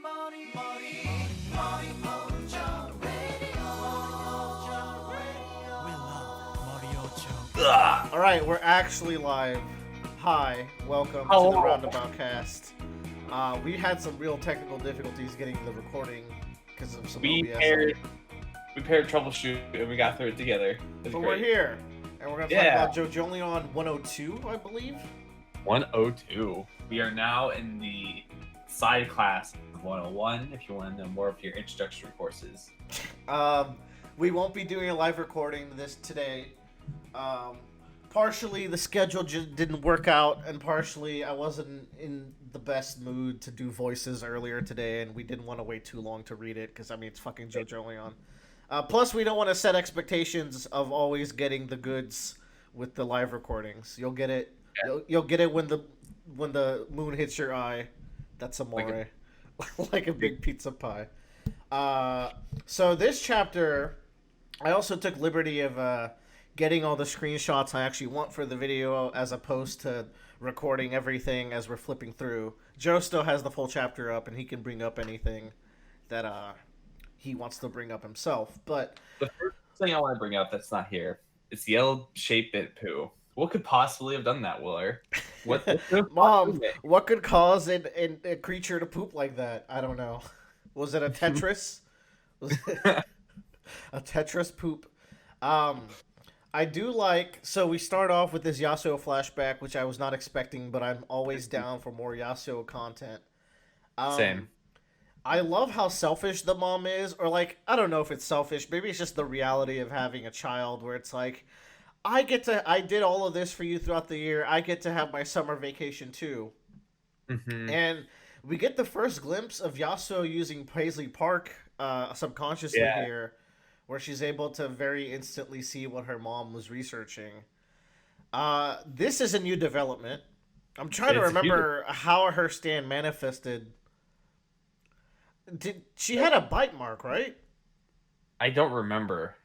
Morioh-cho Radio. We love Morioh-cho. All right, we're actually live. Hi, welcome to the Roundabout Cast. We had some real technical difficulties getting the recording because of some OBS. We paired troubleshoot and we got through it together. But we're here, and we're going to talk about Jojolion 102, I believe. 102. We are now in the side class of 101 if you want to know more of your introductory courses. We won't be doing a live recording this today. Partially the schedule just didn't work out, and partially I wasn't in the best mood to do voices earlier today, and we didn't want to wait too long to read it because I mean it's fucking Jojolion. Plus, we don't want to set expectations of always getting the goods with the live recordings. You'll get it. Yeah. You'll get it when the moon hits your eye. That's amore, like a big pizza pie. So this chapter, I also took liberty of getting all the screenshots I actually want for the video, as opposed to recording everything as we're flipping through. Joe still has the full chapter up, and he can bring up anything that he wants to bring up himself. But the first thing I want to bring up that's not here, it's the yellow-shaped bit poo. What could possibly have done that, Willer? Mom, what could cause a creature to poop like that? I don't know. Was it a Tetris? Was it a Tetris poop? I do like... So we start off with this Yasuo flashback, which I was not expecting, but I'm always down for more Yasuo content. Same. I love how selfish the mom is, or like, I don't know if it's selfish. Maybe it's just the reality of having a child where it's like, I did all of this for you throughout the year. I get to have my summer vacation too. Mm-hmm. And we get the first glimpse of Yasuo using Paisley Park subconsciously here, where she's able to very instantly see what her mom was researching. This is a new development. I'm trying to remember how her stand manifested. She had a bite mark, right? I don't remember.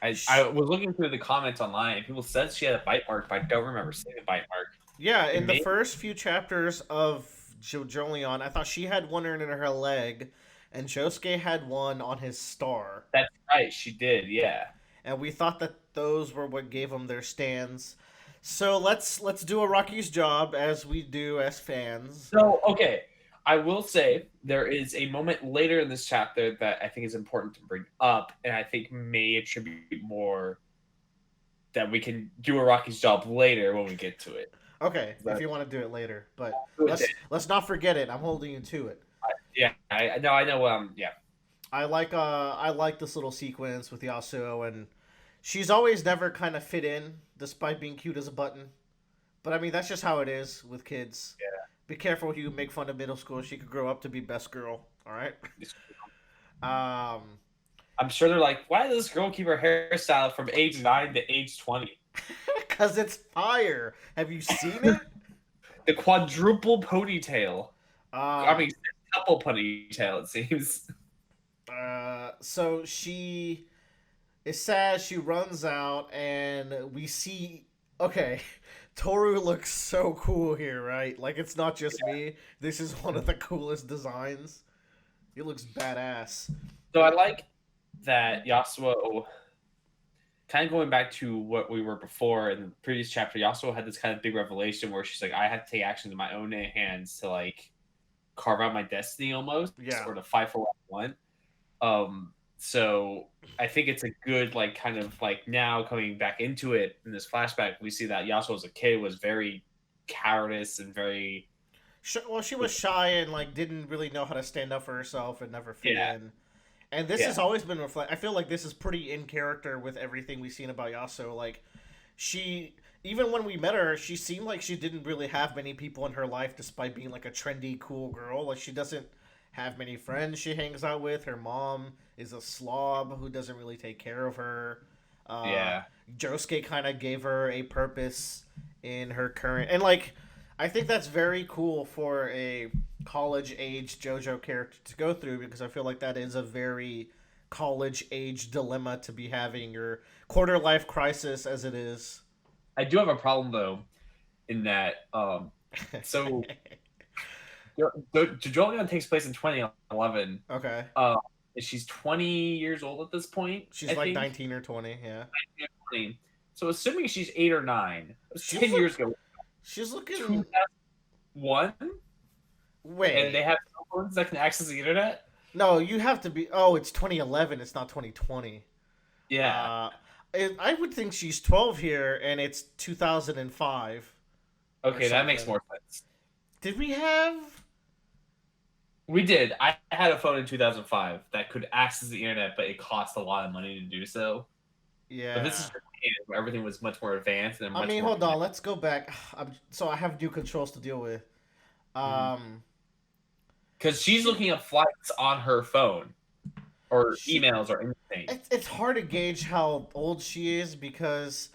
I was looking through the comments online, and people said she had a bite mark, but I don't remember seeing a bite mark. Yeah, in the first few chapters of Jojolion, I thought she had one in her leg, and Josuke had one on his star. That's right, she did, yeah. And we thought that those were what gave them their stands. So let's do a Rocky's job, as we do as fans. So, okay, I will say there is a moment later in this chapter that I think is important to bring up, and I think may attribute more that we can do a Rocky's job later when we get to it. Okay, if you want to do it later, but let's not forget it. I'm holding you to it. I know. Yeah. I like this little sequence with Yasuo, and she's always never kind of fit in, despite being cute as a button. But I mean, that's just how it is with kids. Yeah. Be careful when you make fun of middle school. She could grow up to be best girl. All right. I'm sure they're like, why does this girl keep her hairstyle from age 9 to age 20? Because it's fire. Have you seen it? The quadruple ponytail. I mean, couple ponytail, it seems. So she is sad. She runs out, and we see. Okay. Toru looks so cool here, right? Like, it's not just me. This is one of the coolest designs. He looks badass. So I like that Yasuo, kind of going back to what we were before in the previous chapter, Yasuo had this kind of big revelation where she's like, I have to take action in my own hands to, like, carve out my destiny almost. Yeah. Or to fight for what I want. So I think it's a good, like, kind of, like, now coming back into it in this flashback, we see that Yasuo as a kid was very cowardice and very... Well, she was shy and, like, didn't really know how to stand up for herself and never fit in. And this has always been I feel like this is pretty in character with everything we've seen about Yasuo. Like, she... Even when we met her, she seemed like she didn't really have many people in her life, despite being, like, a trendy, cool girl. Like, she doesn't have many friends she hangs out with. Her mom is a slob who doesn't really take care of her. Josuke kind of gave her a purpose in her current... And, like, I think that's very cool for a college-age JoJo character to go through, because I feel like that is a very college-age dilemma to be having, your quarter-life crisis as it is. I do have a problem, though, in that... So... Jojolion takes place in 2011. Okay. She's 20 years old at this point. She's I like think. 19 or 20, yeah. 19 or 20. So assuming she's 8 or 9, it was She's 10 look, years ago. she's looking 2001, and they wait. have cell phones that can access the internet. No, you have to be it's 2011, it's not 2020. Yeah. I would think she's 12 here and it's 2005 or Okay, that makes something. more sense. Did we have We did. I had a phone in 2005 that could access the internet, but it cost a lot of money to do so. Yeah. But this is Japan, where everything was much more advanced and much more hold on, let's go back. So I have new controls to deal with. because she's looking at flights on her phone or emails or anything. It's hard to gauge how old she is because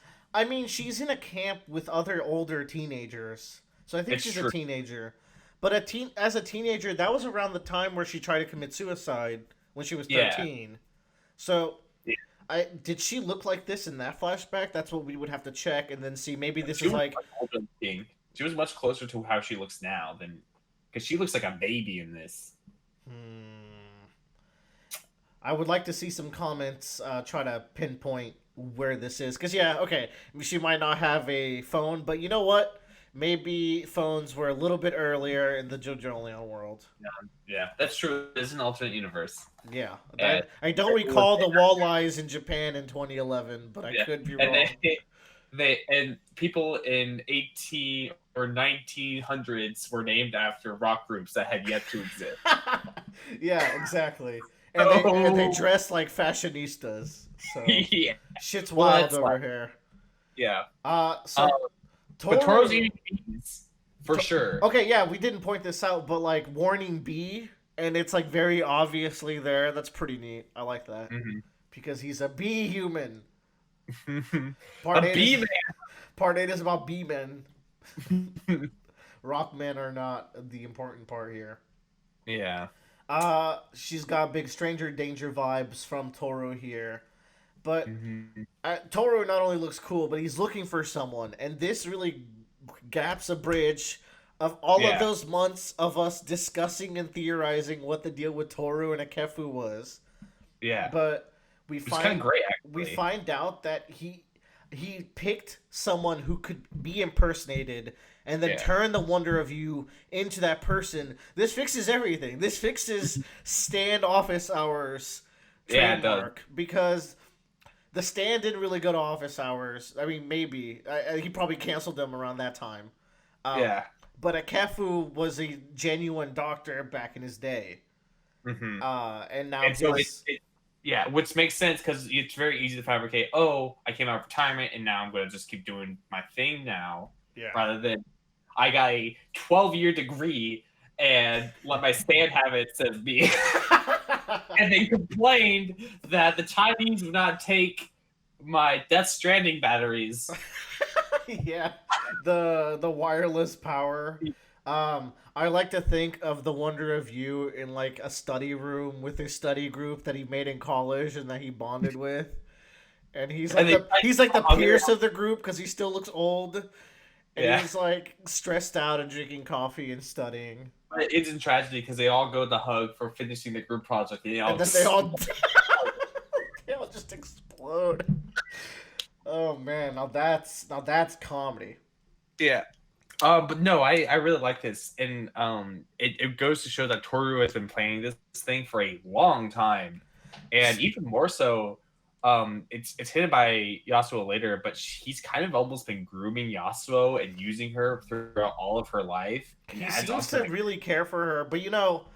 she's in a camp with other older teenagers. So I think It's she's true. a teenager. But as a teenager, that was around the time where she tried to commit suicide when she was 13. So Yeah. did she look like this in that flashback? That's what we would have to check and then see. Maybe this She is was like much older looking. She was much closer to how she looks now than because she looks like a baby in this. I would like to see some comments try to pinpoint where this is. Because, yeah, okay, she might not have a phone, but you know what? Maybe phones were a little bit earlier in the Jojolion world. Yeah, that's true. It's an alternate universe. Yeah. And I don't recall the walleyes in Japan in 2011, but I could be wrong. And and people in 18 or 1900s were named after rock groups that had yet to exist. Yeah, exactly. And they dress like fashionistas. So Yeah. shit's Well, wild that's over like- here. Yeah. So But Toro's eating bees, for sure. Okay, yeah, we didn't point this out, but like warning bee, and it's like very obviously there. That's pretty neat. I like that because he's a bee human. Part A eight bee is, man. Part 8 is about bee men. Rock men are not the important part here. Yeah. She's got big stranger danger vibes from Toro here. But Toro not only looks cool, but he's looking for someone. And this really gaps a bridge of all of those months of us discussing and theorizing what the deal with Toru and Akefu was. Yeah. But we It's kind of great, actually. we find out that he picked someone who could be impersonated and then turn the wonder of you into that person. This fixes everything. This fixes stand office hours trademark because the Stand didn't really go to office hours. I mean, maybe he probably canceled them around that time. But Akefu was a genuine doctor back in his day. And now which makes sense because it's very easy to fabricate. Oh, I came out of retirement and now I'm going to just keep doing my thing now, rather than I got a 12-year degree and let my Stand have it instead of me. And they complained that the Chinese would not take my Death Stranding batteries. Yeah, the wireless power. I like to think of the wonder of you in like a study room with his study group that he made in college and that he bonded with, and he's like the Pierce of the group because he still looks old, and he's like stressed out and drinking coffee and studying. It's in tragedy because they all go to hug for finishing the group project, and then they all they all just explode. Oh man, now that's comedy. Yeah. But no, I really like this, and it goes to show that Toru has been planning this thing for a long time, and even more so, it's hidden by Yasuo later, but he's kind of almost been grooming Yasuo and using her throughout all of her life. He seems to really care for her, but you know,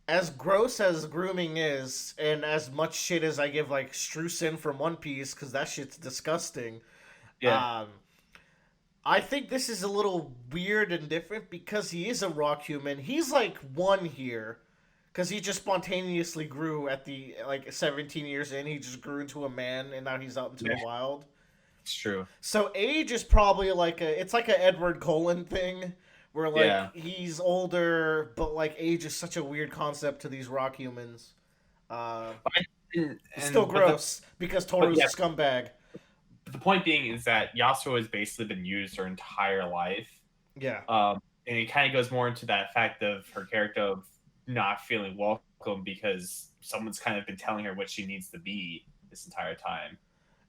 as gross as grooming is, and as much shit as I give like Streusen from One Piece, because that shit's disgusting. Yeah. I think this is a little weird and different because he is a rock human. He's like one here because he just spontaneously grew at the like 17 years in. He just grew into a man and now he's out into the wild. It's true. So age is probably like it's like a Edward Cullen thing where like he's older, but like age is such a weird concept to these rock humans. It's still gross because Toru's a scumbag. The point being is that Yasuo has basically been used her entire life. Yeah. and it kind of goes more into that fact of her character of not feeling welcome because someone's kind of been telling her what she needs to be this entire time.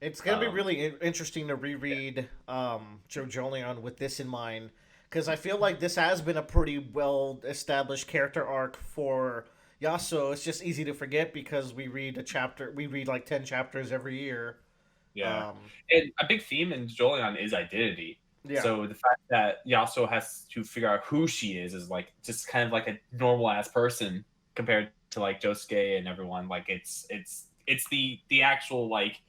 It's gonna be Um, really interesting to reread Jojolion with this in mind, because I feel like this has been a pretty well established character arc for Yasuo. It's just easy to forget because we read like 10 chapters every year. yeah, Um, and a big theme in Jolion is identity. yeah, So the fact that Yasuo has to figure out who she is like just kind of like a normal ass person compared to like Josuke and everyone. Like it's the actual like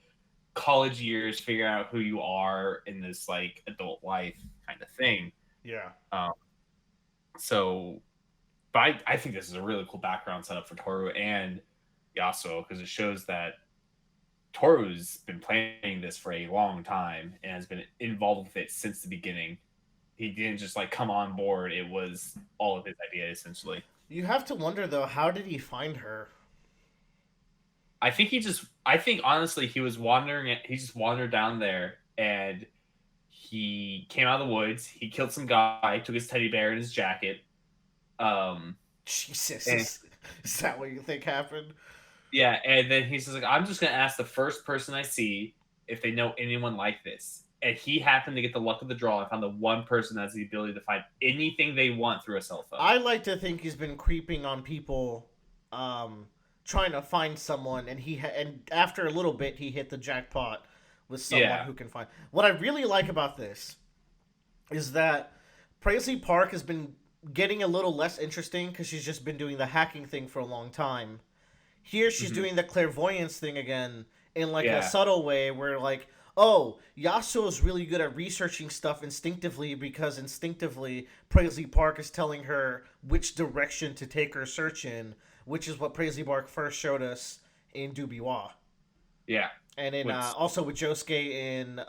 college years figuring out who you are in this like adult life kind of thing. yeah. Um, so, but I think this is a really cool background setup for Toru and Yasuo because it shows that Toru's been planning this for a long time and has been involved with it since the beginning. He didn't just like come on board; it was all of his idea essentially. You have to wonder though, how did he find her? I think honestly, he was wandering. He just wandered down there and he came out of the woods. He killed some guy, took his teddy bear and his jacket. Um, Jesus, and is that what you think happened? yeah, and then he's just like, I'm just gonna ask the first person I see if they know anyone like this. And he happened to get the luck of the draw and found the one person that has the ability to find anything they want through a cell phone. I like to think he's been creeping on people, um, trying to find someone, and and after a little bit, he hit the jackpot with someone Yeah, who can find. What I really like about this is that Paisley Park has been getting a little less interesting because she's just been doing the hacking thing for a long time. Here, she's hmm doing the clairvoyance thing again in like a yeah, subtle way, where like, oh, Yasuo is really good at researching stuff instinctively because instinctively Paisley Park is telling her which direction to take her search in, which is what Paisley Park first showed us in Dubiwa, yeah. and in Which also with Josuke in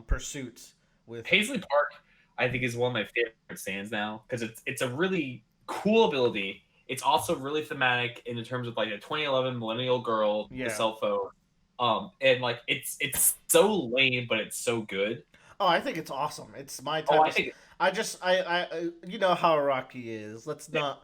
Pursuit with Paisley Park, I think, is one of my favorite stands now because it's a really cool ability. It's also really thematic in terms of like a 2011 millennial girl, the yeah. cell phone, and like it's so lame, but it's so good. Oh, I think it's awesome. It's my Oh, type I of. think You know how Rocky is. Let's not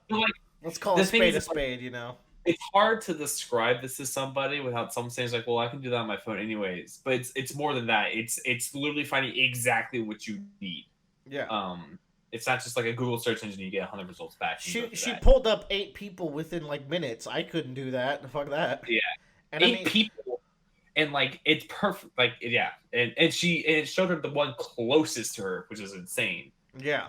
like let's call a the thing spade is, a spade. You know. it's hard to describe this to somebody without someone saying like, "Well, I can do that on my phone anyways." But it's more than that. It's literally finding exactly what you need. Yeah. Um, it's not just like a Google search engine. You get 100 results back. And you go through She that. pulled up 8 people within like minutes. I couldn't do that. Fuck that. Yeah, And I eight mean, people, and like it's perfect. Like yeah, and it showed her the one closest to her, which is insane. yeah,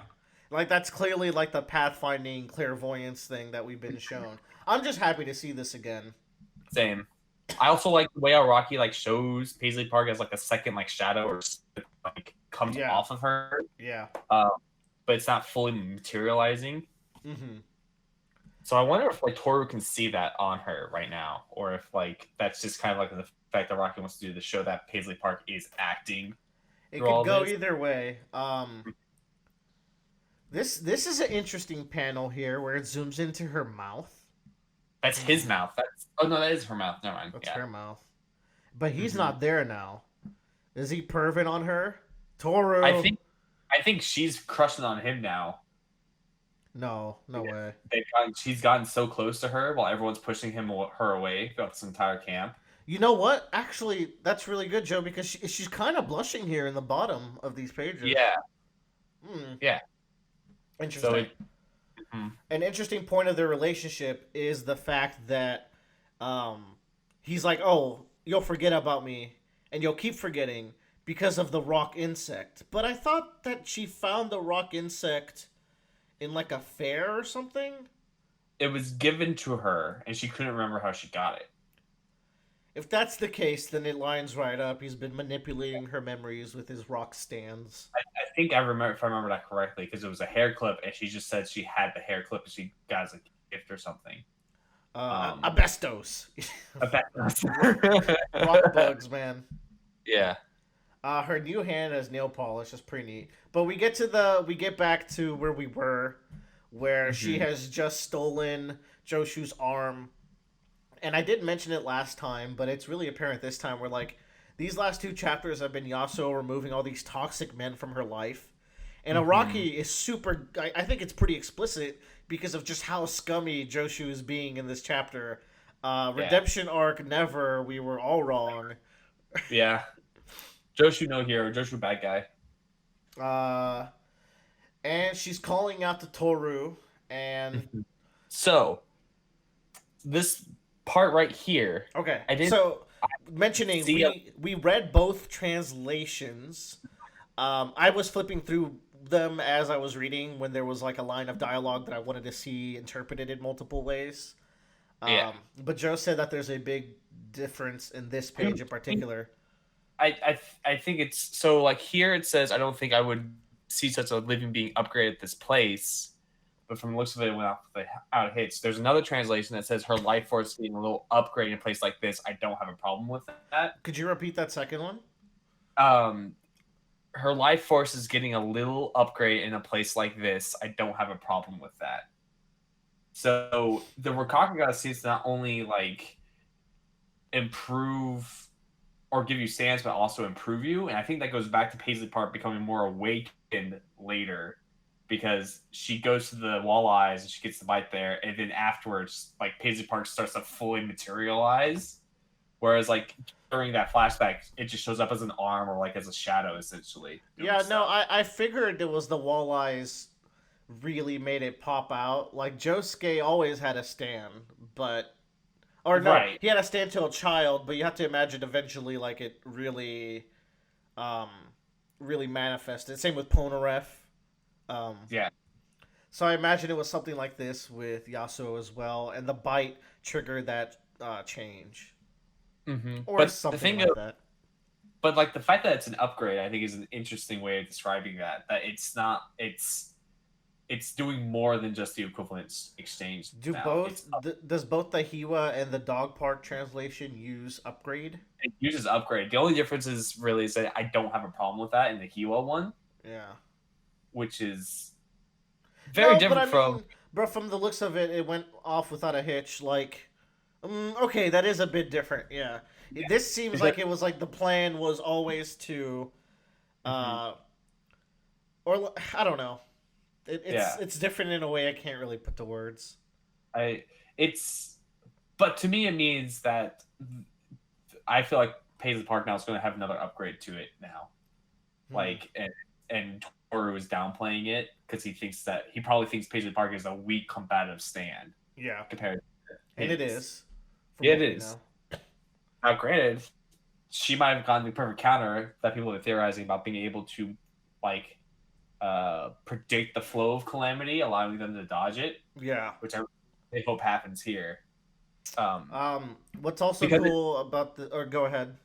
like that's clearly like the pathfinding clairvoyance thing that we've been shown. I'm just happy to see this again. Same. I also like the way how Rocky like shows Paisley Park as like a second like shadow or like comes Yeah. off of her, Yeah. um, but it's not fully materializing. Mm-hmm. So I wonder if like Toru can see that on her right now, or if like that's just kind of like the fact that Rocky wants to do to show that Paisley Park is acting It through could all go this. either way. This is an interesting panel here where it zooms into her mouth. That's his Mm, mouth. That's oh no, that is her mouth. Never mind. that's Yeah. her mouth. But he's hmm not there now. Is he perving on her? I Toru. think I think she's crushing on him now. No, no Yeah. way. She's gotten so close to her while everyone's pushing her away throughout this entire camp. You know what? Actually, that's really good, Joe, because she's kind of blushing here in the bottom of these pages. Yeah, Hmm. yeah. So Interesting. An interesting point of their relationship is the fact that he's like, "Oh, you'll forget about me, and you'll keep forgetting because of the rock insect." But I thought that she found the rock insect in like a fair or something. it was given to her, and she couldn't remember how she got it. If that's the case, then it lines right up. He's been manipulating her memories with his rock stands. I think I remember if I remember that correctly because it was a hair clip, and she just said she had the hair clip and she got as a gift or something. Um, Asbestos. I bet. Rock bugs, man. Yeah. Her new hand has nail polish is pretty neat. But we get back to where we were, where she hmm has just stolen Joshu's arm. And I did mention it last time, but it's really apparent this time. Where like these last 2 chapters have been Yasuo removing all these toxic men from her life, And Araki is super. I think it's pretty explicit because of just how scummy Joshu is being in this chapter. Yeah. Redemption arc, never. We were all wrong. Yeah. Joshu no hero. Joshu bad guy. Uh, and she's calling out to Toru, and So this part right here, okay, I didn't so mentioning see. we read both translations. I was flipping through them as I was reading when there was like a line of dialogue that I wanted to see interpreted in multiple ways. Yeah. But Joe said that there's a big difference in this page in particular. I think it's so like here it says I don't think I would see such a living being upgrade at this place. But from the looks of it, it went out of hits. There's another translation that says her life force getting a little upgrade in a place like this. I don't have a problem with that. Could you repeat that second one? Um, her life force is getting a little upgrade in a place like this. I don't have a problem with that. So the Rokkaku seems to not only like improve or give you stance, but also improve you. And I think that goes back to Paisley Park becoming more awakened later because she goes to the walleyes and she gets the bite there. And then afterwards, like Paisley Park starts to fully materialize. Whereas like during that flashback, it just shows up as an arm or like as a shadow essentially. Yeah, no, I figured it was the walleyes really made it pop out. Like Josuke always had a stand, but or no, Right. he had a stand till a child, but you have to imagine eventually like it really um really manifested. Same with Polnareff. Yeah. So I imagine it was something like this with Yasuo as well, and the bite triggered that change. Or But something the thing like of, that. but like the fact that it's an upgrade, I think is an interesting way of describing that. That it's not it's doing more than just the equivalent exchange. Do now. both does both the Hiwa and the Dog Park translation use upgrade? It uses upgrade. The only difference is really is that I don't have a problem with that in the Hiwa one, Yeah. which is very different from. Bro, from the looks of it, it went off without a hitch. Like, okay, that is a bit different. Yeah, this seems like it was like the plan was always to, or I don't know. It's different in a way I can't really put to words. But to me, it means that I feel like Paisley Park now is going to have another upgrade to it now. Like, and Toru is downplaying it because he probably thinks Paisley Park is a weak combative stand. Yeah, compared to and it is. Yeah, it is. Now, granted, she might have gotten the perfect counter that people are theorizing about being able to, like, predict the flow of calamity, allowing them to dodge it. Yeah, which I hope happens here. What's also cool about the? Or go ahead.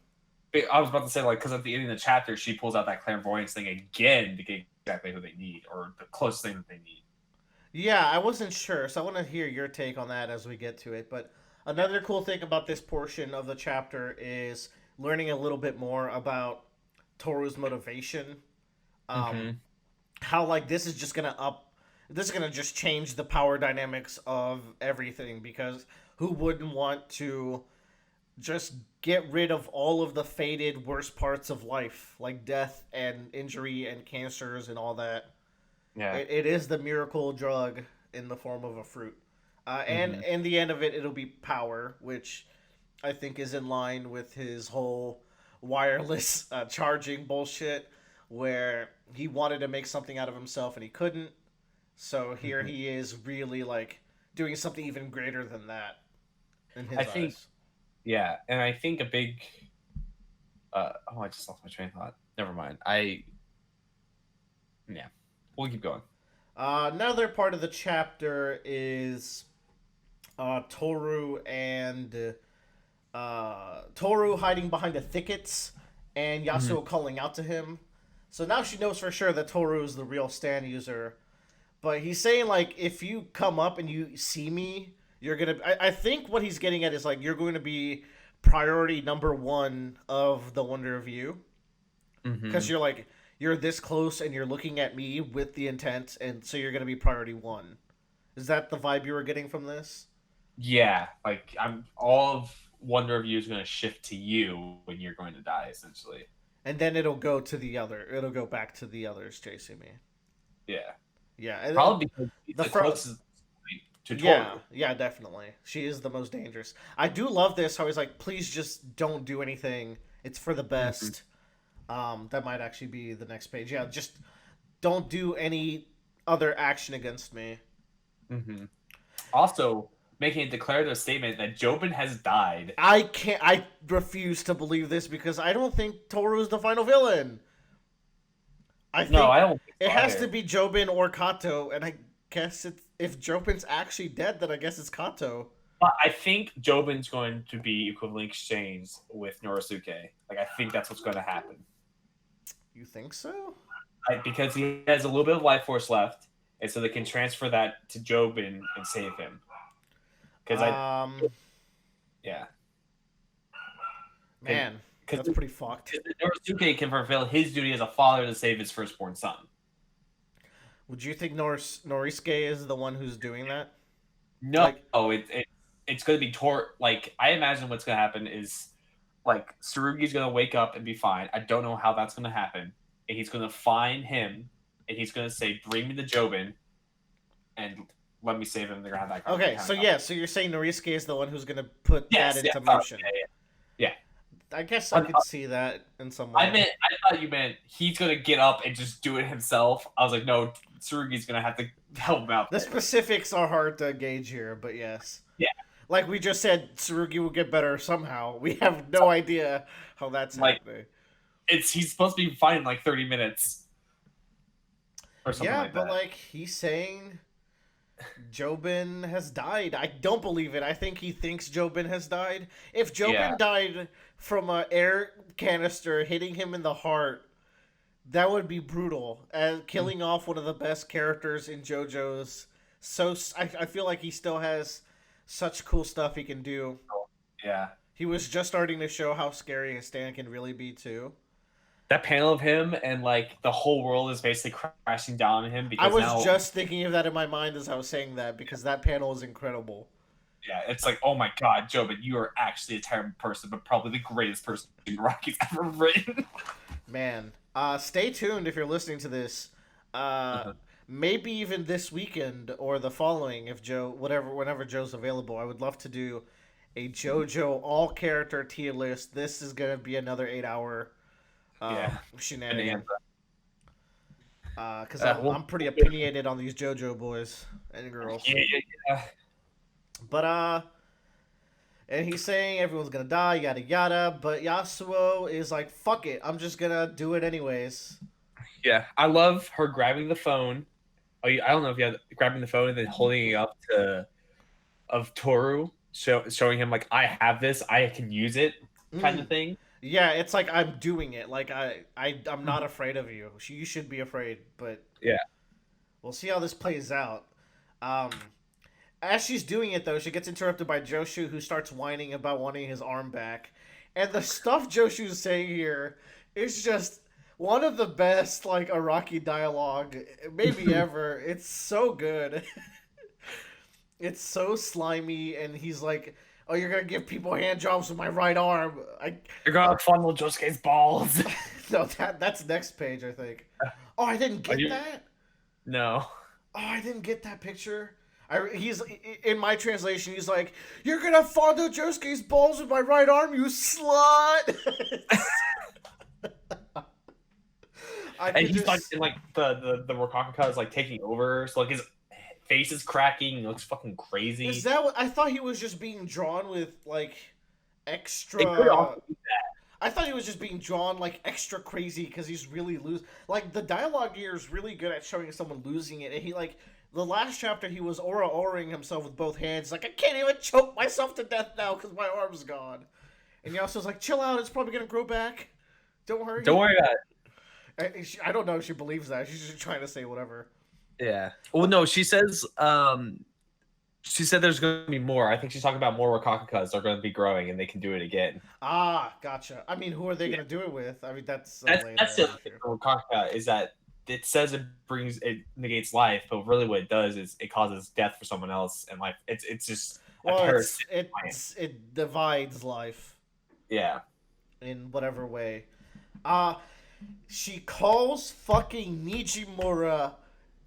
I was about to say, like, because at the end of the chapter, she pulls out that clairvoyance thing again to get exactly who they need, or the closest thing that they need. Yeah, I wasn't sure, so I want to hear your take on that as we get to it. But another cool thing about this portion of the chapter is learning a little bit more about Toru's motivation. How like this is just gonna just change the power dynamics of everything because who wouldn't want to just get rid of all of the faded worst parts of life like death and injury and cancers and all that. Yeah, it is the miracle drug in the form of a fruit, and in the end of it it'll be power, which I think is in line with his whole wireless charging bullshit where he wanted to make something out of himself and he couldn't. So here he is really like doing something even greater than that in his eyes. Yeah, and I think a big I just lost my train of thought. Never mind. We'll keep going. Another part of the chapter is Toru and Toru hiding behind the thickets and Yasuo calling out to him. So now she knows for sure that Toru is the real stand user. But he's saying, like, if you come up and you see me, you're going to... I think what he's getting at is, like, you're going to be priority number one of the Wonder of You. Because you're, like, you're this close and you're looking at me with the intent, and so you're going to be priority one. Is that the vibe you were getting from this? Yeah, like, all of Wonder of You is going to shift to you when you're going to die, essentially. And then it'll go to the other. It'll go back to the others chasing me. Yeah, Yeah, and probably because he's the the fir- closest to yeah, Toru. yeah, definitely. She is the most dangerous. I do love this. How he's like, please just don't do anything. It's for the Hmm. best. That might actually be the next page. Yeah, just don't do any other action against me. Hmm. Also, making a declarative statement that Jobin has died. I can't. I refuse to believe this because I don't think Toru is the final villain. I No, I think don't think it so has to either. be Jobin or Kato, and I guess it's if Jobin's actually dead, then I guess it's Kato. But I think Jobin's going to be equivalent exchange with Norisuke. Like, I think that's what's going to happen. You think so? Because he has a little bit of life force left, and so they can transfer that to Jobin and save him. Because Um, yeah, man, because that's pretty fucked. Norisuke can fulfill his duty as a father to save his firstborn son. Would you think Norisuke is the one who's doing that? No, Like, it's going to be Tor. Like, I imagine what's going to happen is like Tsurugi's going to wake up and be fine. I don't know how that's going to happen. And he's going to find him, and he's going to say, "Bring me the Jobin, and let me save him." They're going to have that okay, kind so of yeah, so you're saying Norisuke is the one who's gonna put yes, that yeah, into motion. yeah. I guess I could see that in some way. I thought you meant he's going to get up and just do it himself. I was like, no, Tsurugi's going to have to help him out. The specifics are hard to gauge here, but yes. Yeah. Like we just said, Tsurugi will get better somehow. We have no idea how that's Like, happening. he's supposed to be fine in like 30 minutes or something Yeah, like but that. like he's saying Jobin has died. I don't believe it. I think he thinks Jobin has died. If Jobin Yeah. died from a air canister hitting him in the heart, that would be brutal. And killing off one of the best characters in JoJo's. I feel like he still has such cool stuff he can do. Yeah. He was just starting to show how scary a Stan can really be too. That panel of him and like the whole world is basically crashing down on him I because was now, just thinking of that in my mind as I was saying that because that panel is incredible. yeah, it's like, oh my god, Jobin, you are actually a terrible person, but probably the greatest person Rocky's ever written. Man, stay tuned if you're listening to this. Uh, maybe even this weekend or the following, if whenever Joe's available. I would love to do a JoJo all character tier list. This is gonna be another 8 hour Yeah. shenanigan. Because Well, I'm pretty opinionated on these JoJo boys and girls. yeah. But and he's saying everyone's gonna die, yada yada. But Yasuo is like, fuck it, I'm just gonna do it anyways. Yeah, I love her grabbing the phone. Oh, I don't know if you had grabbing the phone and then holding it up to of Toru, showing him like, I have this, I can use it, kind of thing. Yeah, it's like I'm doing it. Like I'm not afraid of you. You should be afraid, but Yeah. we'll see how this plays out. Um, as she's doing it though, she gets interrupted by Joshu, who starts whining about wanting his arm back, and the stuff Joshu's saying here is just one of the best like Araki dialogue maybe ever. It's so good. It's so slimy, and he's like, "Oh, you're gonna give people hand jobs with my right arm." You're gonna funnel Josuke's balls. No, that's next page, I think. Oh, I didn't get that. No. Oh, I didn't get that picture. He's in my translation. He's like, "You're gonna fondle Josuke's balls with my right arm, you slut." And he's like, and like the Rokakaka is like taking over, so like his face is cracking. He looks fucking crazy. Is that what I thought? He was just being drawn with like extra. It could also be that. I thought he was just being drawn like extra crazy because he's really Like the dialogue here is really good at showing someone losing it, and he like the last chapter he was aura-oraing himself with both hands. Like I can't even choke myself to death now because my arm's gone. And Yasuo's like, chill out, it's probably gonna grow back. Don't worry. Don't worry about it. I don't know if she believes that. She's just trying to say whatever. Yeah. Well, no, she says. She said there's going to be more. I think she's talking about more Rokakakas are going to be growing, and they can do it again. Ah, gotcha. I mean, who are they gonna do it with? I mean, that's That's the later. thing for Rokaka is that it says it negates life, but really what it does is it causes death for someone else, and like it's just a Well, parasite. it divides life Yeah. in whatever way. She calls fucking Nijimura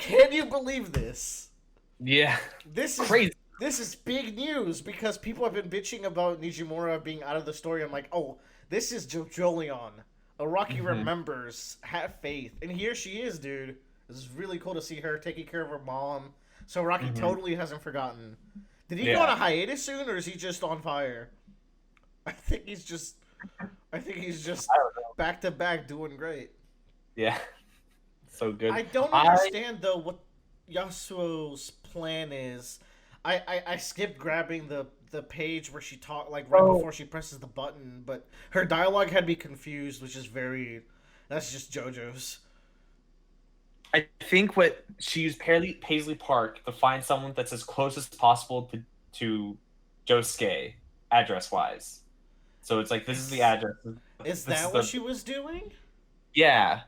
Can you believe this? Yeah. This is Crazy. This is big news because people have been bitching about Nijimura being out of the story. I'm like, oh, this is Jojolion. Araki remembers. Have faith. And here she is, dude. This is really cool to see her taking care of her mom. So Araki totally hasn't forgotten. Did he go on a hiatus soon, or is he just on fire? I think he's just back to back doing great. Yeah. So good. I don't understand though what Yasuo's plan is. I skipped grabbing the page where she talked right before she presses the button, but her dialogue had me confused, which is that's just JoJo's. I think what she used Paisley Park to find someone that's as close as possible to Josuke, address-wise. So it's like, this is the address. Is that what she was doing? Yeah.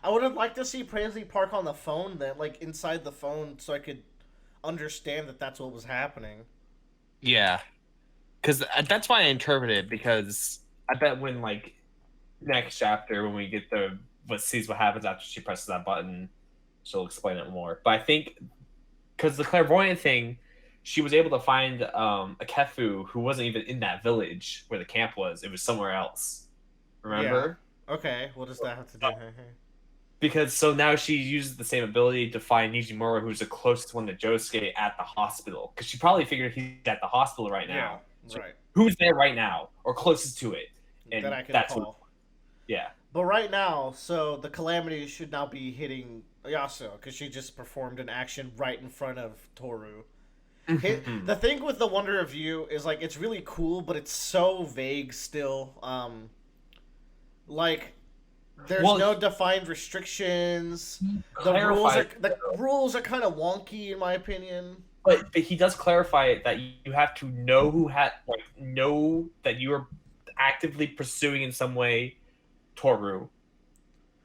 I would have liked to see Paisley Park on the phone, then, like, inside the phone, so I could understand that that's what was happening. Yeah. Because that's why I interpreted it, because I bet when, like, next chapter, when we get sees what happens after she presses that button, she'll explain it more. But I think, because the clairvoyant thing, she was able to find a Kefu who wasn't even in that village where the camp was. It was somewhere else. Remember? Yeah. Okay, what does that have to do? Because so now she uses the same ability to find Nijimura, who's the closest one to Josuke at the hospital. Because she probably figured he's at the hospital right now. Yeah, so right. Who's there right now, or closest to it? And that I can that's call. Yeah. But right now, so the calamity should now be hitting Yasuo, because she just performed an action right in front of Toru. The thing with the Wonder of You is, like, it's really cool, but it's so vague still. Like, there's no defined restrictions. The rules are kind of wonky, in my opinion. But he does clarify it that you have to know know that you are actively pursuing in some way Toru.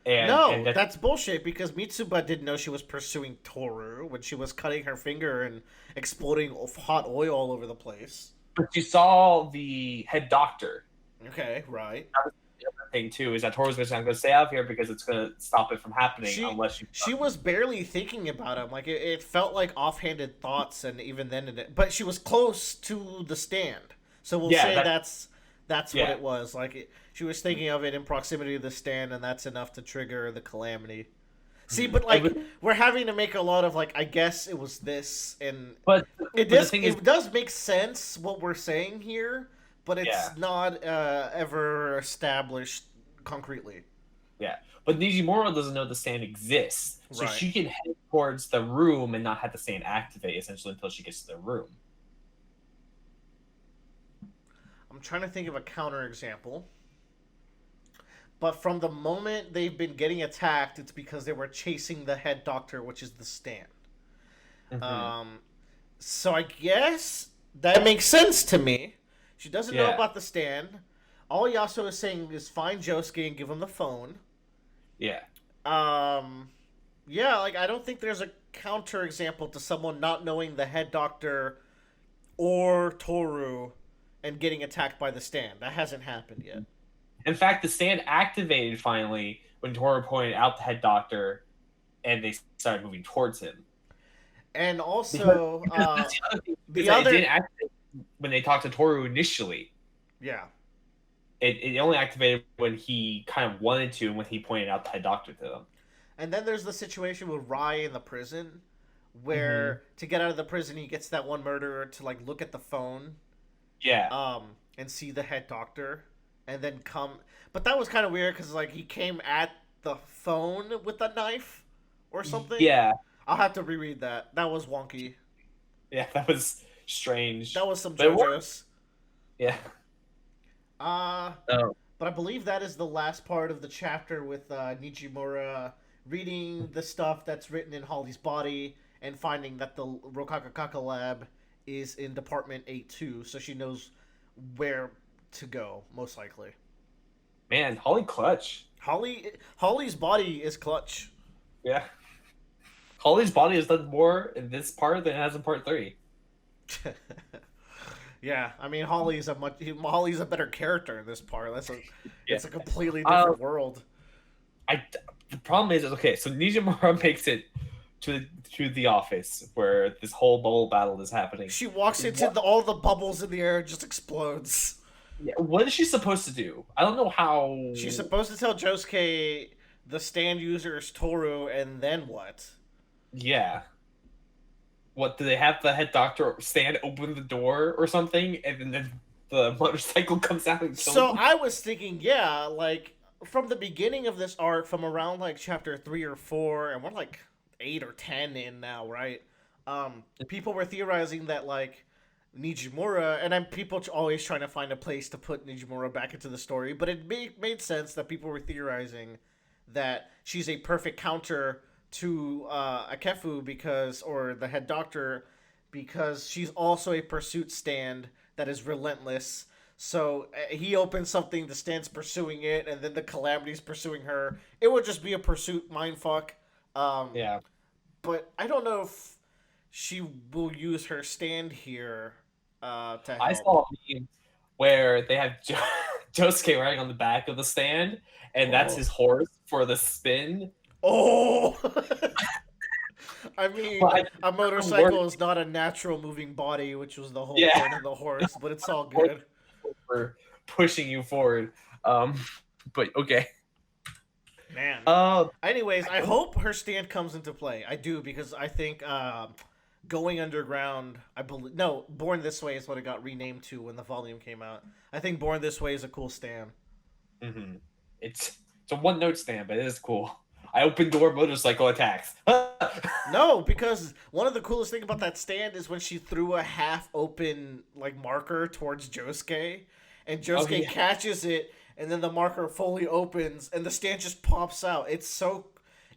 And that's bullshit, because Mitsuba didn't know she was pursuing Toru when she was cutting her finger and exploding hot oil all over the place. But she saw the head doctor. Okay, right. That was the other thing too, is that Toru's going to stay out here because it's going to stop it from happening unless she was barely thinking about him. Like, it felt like offhanded thoughts, and even then, but she was close to the stand. So we'll say that's what it was. Like, she was thinking of it in proximity to the stand, and that's enough to trigger the calamity. See, but, like, we're having to make a lot of, like, I guess it was this, and it does make sense what we're saying here, but it's not ever established concretely. Yeah, but Nijimura doesn't know the stand exists, so she can head towards the room and not have the stand activate, essentially, until she gets to the room. I'm trying to think of a counterexample. But from the moment they've been getting attacked, it's because they were chasing the head doctor, which is the stand. So I guess that makes sense to me. She doesn't know about the stand. All Yasuo is saying is find Josuke and give him the phone. Yeah. Yeah, like, I don't think there's a counterexample to someone not knowing the head doctor or Toru and getting attacked by the stand. That hasn't happened yet. In fact, the stand activated finally when Toru pointed out the head doctor, and they started moving towards him. And also, the other thing, it didn't activate when they talked to Toru initially. Yeah. It only activated when he kind of wanted to, and when he pointed out the head doctor to them. And then there's the situation with Rai in the prison, where to get out of the prison, he gets that one murderer to, like, look at the phone. Yeah. And see the head doctor. And then come... But that was kind of weird, because, like, he came at the phone with a knife or something. Yeah. I'll have to reread that. That was wonky. Yeah, that was strange. That was some JoJo's. Yeah. But I believe that is the last part of the chapter with Nijimura reading the stuff that's written in Holly's body and finding that the Rokakakaka lab is in Department A2, so she knows where to go, most likely. Man, Holly clutch. Holly's body is clutch. Yeah. Holly's body has done more in this part than it has in part 3. Yeah, I mean, Holly's a better character in this part. It's a completely different world. The problem is, okay, so Nijimura makes it to the office where this whole bowl battle is happening. She walks into all the bubbles in the air and just explodes. Yeah, what is she supposed to do? I don't know how. She's supposed to tell Josuke the stand user is Toru, and then what? Yeah. What, do they have the head doctor stand open the door or something, and then the motorcycle comes out and kills So him? I was thinking, yeah, like from the beginning of this arc, from around like chapter 3 or 4, and we're like 8 or 10 in now, right? People were theorizing that like Nijimura, and I'm people always trying to find a place to put Nijimura back into the story, but it made sense that people were theorizing that she's a perfect counter to Akefu or the head doctor, because she's also a pursuit stand that is relentless. So he opens something, the stand's pursuing it, and then the calamity's pursuing her. It would just be a pursuit mindfuck. Yeah. But I don't know if she will use her stand here to help. I saw a meme where they have Josuke riding on the back of the stand, and that's his horse for the spin. Oh! I mean, But a motorcycle is not a natural moving body, which was the whole point of the horse, but it's all good. For pushing you forward. But okay. Man. Uh, Anyways, I hope her stand comes into play. I do, because I think going underground, I believe no, Born This Way is what it got renamed to when the volume came out. I think Born This Way is a cool stand. mm-hmm. It's a one note stand, but it is cool. I open door, motorcycle attacks. No, because one of the coolest thing about that stand is when she threw a half open like marker towards Josuke, and Josuke catches it, and then the marker fully opens, and the stand just pops out. It's so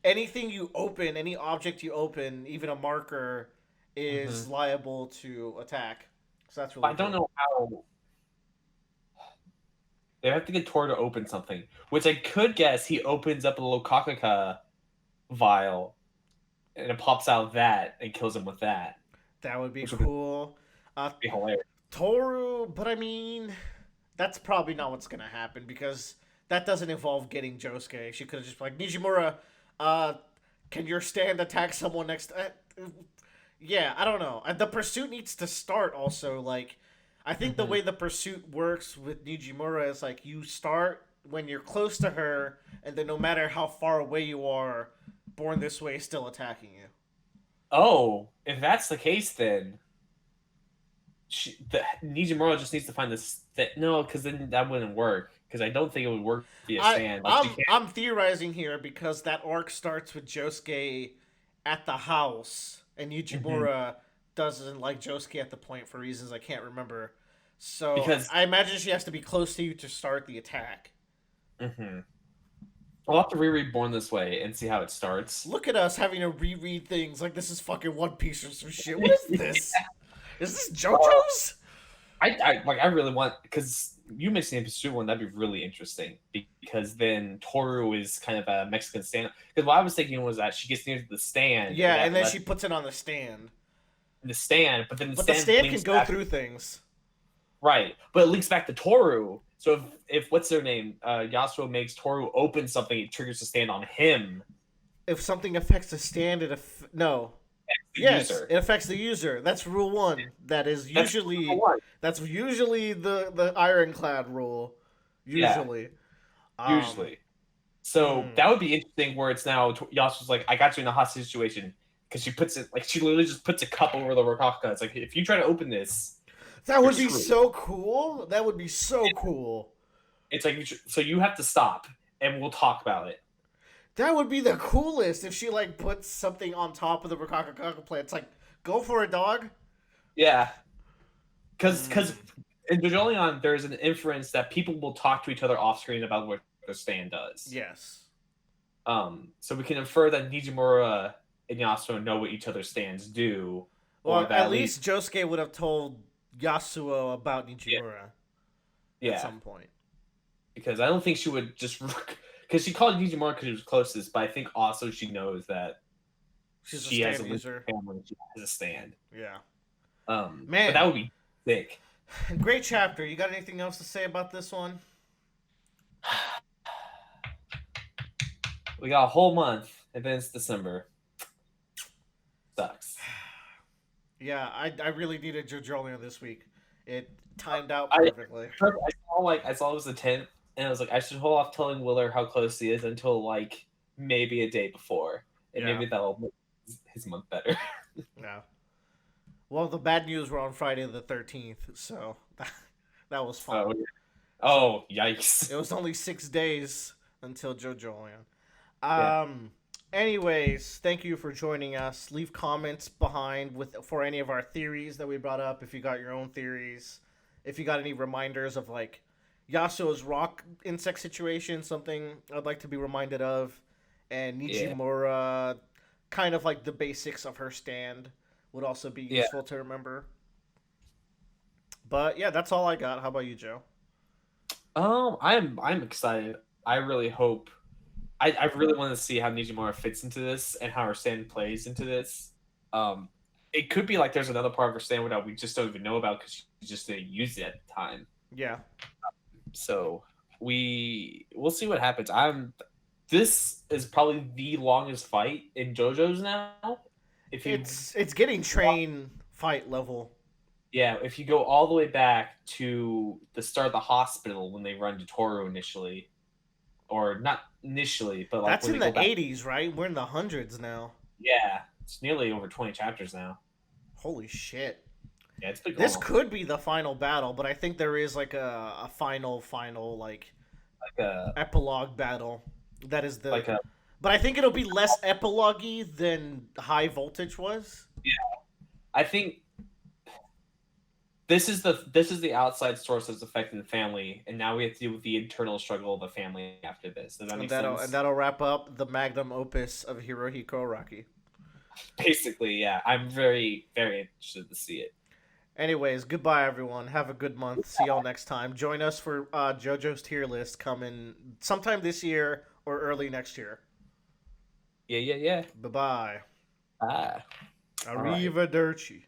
anything you open, any object you open, even a marker, is liable to attack. So that's really. I don't know how. They have to get Tor to open something, which I could guess he opens up a little Kakaka vial, and it pops out that and kills him with that. That would be cool. Be hilarious. Toru, but I mean, that's probably not what's gonna happen, because that doesn't involve getting Josuke. She could have just been like, Nijimura, can your stand attack someone next? Yeah, I don't know. The pursuit needs to start also. Like, I think the way the pursuit works with Nijimura is like you start when you're close to her, and then no matter how far away you are, Born This Way is still attacking you. Oh, if that's the case, then Nijimura just needs to find this. No, because then that wouldn't work. Because I don't think it would work via stand. I'm theorizing here because that arc starts with Josuke at the house, and Nijimura doesn't like Josuke at the point for reasons I can't remember. So because I imagine she has to be close to you to start the attack. I'll have to reread Born This Way and see how it starts. Look at us having to reread things like this is fucking One Piece or some shit. What is this? Is this JoJo's? I really want, because you mentioned the pursuit one, that'd be really interesting, because then Toru is kind of a Mexican stand. Because what I was thinking was that she gets near the stand. Yeah, and then she puts it on the stand. The stand, but then the stand can go through things. Right, but it links back to Toru. So if what's their name, Yasuo makes Toru open something, it triggers the stand on him. If something affects the stand, no. Yes, user. It affects the user. That's rule 1. That's usually the ironclad rule. Usually. Yeah. Usually. So that would be interesting. Where it's now Yasuo's like, I got you in a hostage situation, because she puts it like she literally just puts a cup over the Rakaka. It's like, if you try to open this, that would be so cool. That would be so cool. It's like, so you have to stop, and we'll talk about it. That would be the coolest if she like puts something on top of the Rakaka plant. It's like, go for it, dog. Yeah, because in Jojolion there's an inference that people will talk to each other off screen about what their stand does. Yes. So we can infer that Nijimura and Yasuo know what each other's stands do. Well, at least Josuke would have told Yasuo about Nijimura at some point. Because I don't think she would just... Because she called Nijimura because she was closest, but I think also she knows that she has a user. Family, she has a stand. Yeah. Man. But that would be sick. Great chapter. You got anything else to say about this one? We got a whole month, and then it's December. sucks. Yeah, I really needed Jojolion this week. It timed out I perfectly. I saw it was the 10th, and I was like, I should hold off telling Willer how close he is until like maybe a day before, and Yeah, maybe that'll make his month better. yeah. Well, the bad news were on Friday the 13th, so that was fun. Oh, yeah. So Oh, yikes! it was only 6 days until Jojolion. Yeah, Anyways, thank you for joining us. Leave comments behind for any of our theories that we brought up. If you got your own theories, if you got any reminders of like Yasuo's rock insect situation, something I'd like to be reminded of, and yeah, Nijimura, kind of like the basics of her stand would also be yeah. useful to remember. But yeah, that's all I got. How about you, Joe? I'm excited. I really hope. I really want to see how Nijimura fits into this and how her stand plays into this. Um, it could be like there's another part of her stand that we just don't even know about because she just didn't use it at the time. Yeah, So we'll see what happens. This is probably the longest fight in JoJo's now. If you it's getting train fight level. Yeah, if you go all the way back to the start of the hospital when they run to Toru initially, or not initially, but like That's when in they go the back. 80s, right? We're in the hundreds now. Yeah, it's nearly over 20 chapters now. Holy shit. Yeah, it's been This long. could be the final battle, but I think there is like a final like Like a epilogue battle. That is the like a But I think it'll be less epilogue-y than High Voltage was. yeah. I think this is the outside source that's affecting the family, and now we have to deal with the internal struggle of the family after this. Does that make sense? And that'll wrap up the magnum opus of Hirohiko Araki. Basically, yeah. I'm very, very interested to see it. Anyways, goodbye everyone. Have a good month. See y'all next time. Join us for JoJo's tier list coming sometime this year or early next year. Yeah, yeah, yeah. Bye bye. Ah. All right. Arrivederci.